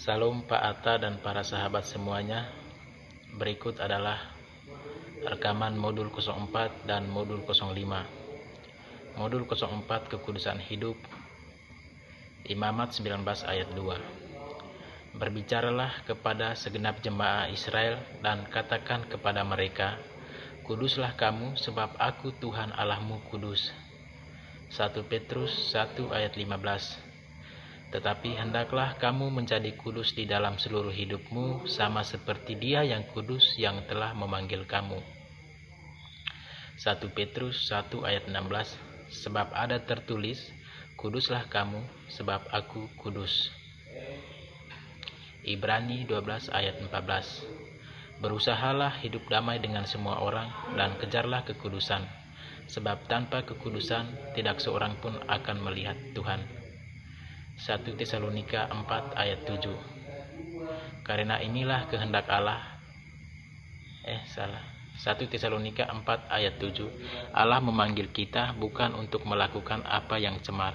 Salam Pak Atta dan para sahabat semuanya. Berikut adalah rekaman modul 04 dan modul 05. Modul 04 Kekudusan Hidup, Imamat 19 ayat 2. Berbicaralah kepada segenap jemaah Israel dan katakan kepada mereka, Kuduslah kamu sebab aku Tuhan Allahmu kudus. 1 Petrus 1 ayat 15. Tetapi hendaklah kamu menjadi kudus di dalam seluruh hidupmu, sama seperti Dia yang kudus yang telah memanggil kamu. 1 Petrus 1 ayat 16. Sebab ada tertulis, Kuduslah kamu, sebab aku kudus. Ibrani 12 ayat 14. Berusahalah hidup damai dengan semua orang dan kejarlah kekudusan, sebab tanpa kekudusan tidak seorang pun akan melihat Tuhan. 1 Tesalonika 4 ayat 7. Karena inilah kehendak Allah. 1 Tesalonika 4 ayat 7. Allah memanggil kita bukan untuk melakukan apa yang cemar,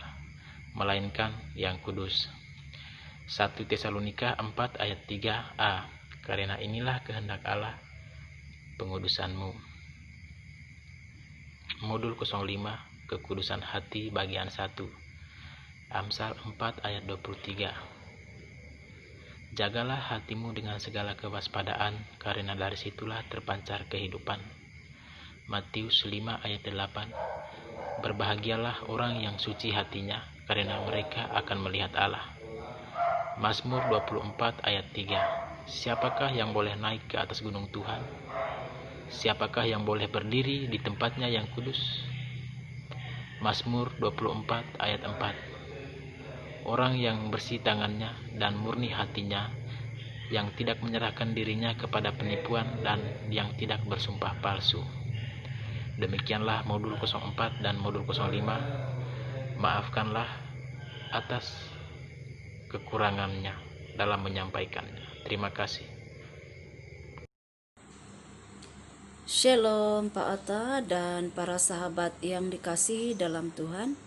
melainkan yang kudus. 1 Tesalonika 4 ayat 3a. Karena inilah kehendak Allah, pengudusanmu. Modul 05 Kekudusan Hati bagian 1. Amsal 4 ayat 23. Jagalah hatimu dengan segala kewaspadaan, karena dari situlah terpancar kehidupan. Matius 5 ayat 8. Berbahagialah orang yang suci hatinya, karena mereka akan melihat Allah. Mazmur 24 ayat 3. Siapakah yang boleh naik ke atas gunung Tuhan? Siapakah yang boleh berdiri di tempatnya yang kudus? Mazmur 24 ayat 4. Orang yang bersih tangannya dan murni hatinya, yang tidak menyerahkan dirinya kepada penipuan dan yang tidak bersumpah palsu. Demikianlah modul 04 dan modul 05. Maafkanlah atas kekurangannya dalam menyampaikannya. Terima kasih. Shalom Pak Atta dan para sahabat yang dikasihi dalam Tuhan.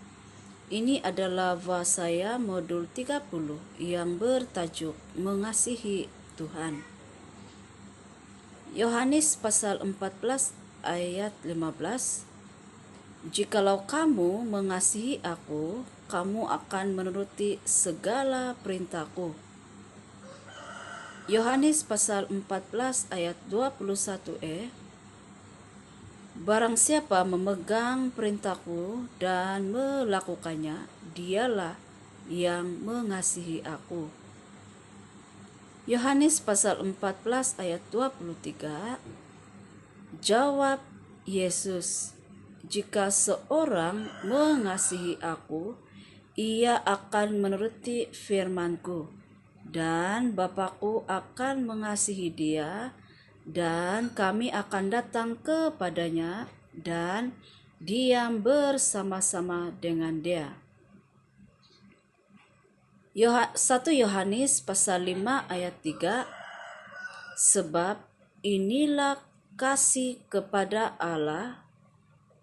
Ini adalah saya modul 30 yang bertajuk Mengasihi Tuhan. Yohanes pasal 14 ayat 15. Jikalau kamu mengasihi aku, kamu akan menuruti segala perintahku. Yohanes pasal 14 ayat 21e. Barang siapa memegang perintahku dan melakukannya, dialah yang mengasihi aku. Yohanes pasal 14 ayat 23. Jawab Yesus, jika seorang mengasihi aku, ia akan menuruti firman-Ku, dan Bapa-Ku akan mengasihi dia, dan kami akan datang kepadanya dan diam bersama-sama dengan dia. 1 Yohanes pasal 5 ayat 3. Sebab inilah kasih kepada Allah,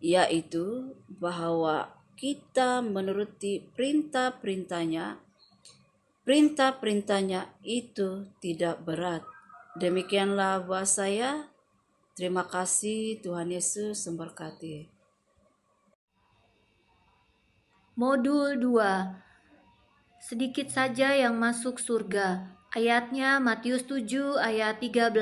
yaitu bahwa kita menuruti perintah-perintahnya. Perintah-perintahnya itu tidak berat. Demikianlah buat saya. Terima kasih, Tuhan Yesus memberkati. Modul 2. Sedikit saja yang masuk surga. Ayatnya Matius 7 ayat 13.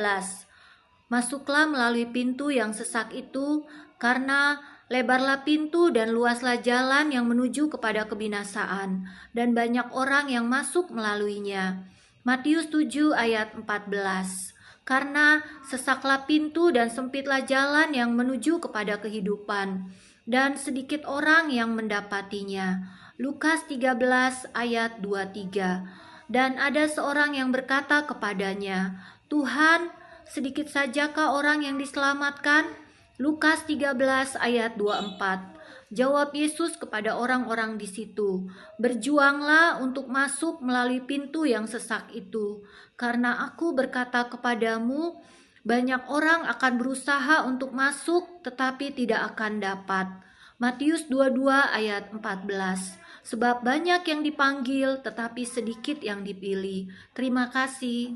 Masuklah melalui pintu yang sesak itu, karena lebarlah pintu dan luaslah jalan yang menuju kepada kebinasaan, dan banyak orang yang masuk melaluinya. Matius 7 ayat 14. Karena sesaklah pintu dan sempitlah jalan yang menuju kepada kehidupan, dan sedikit orang yang mendapatinya. Lukas 13 ayat 23. Dan ada seorang yang berkata kepadanya, Tuhan, sedikit sajakah orang yang diselamatkan? Lukas 13 ayat 24. Jawab Yesus kepada orang-orang di situ, berjuanglah untuk masuk melalui pintu yang sesak itu, karena aku berkata kepadamu, banyak orang akan berusaha untuk masuk tetapi tidak akan dapat. Matius 22 ayat 14. Sebab banyak yang dipanggil, tetapi sedikit yang dipilih. Terima kasih.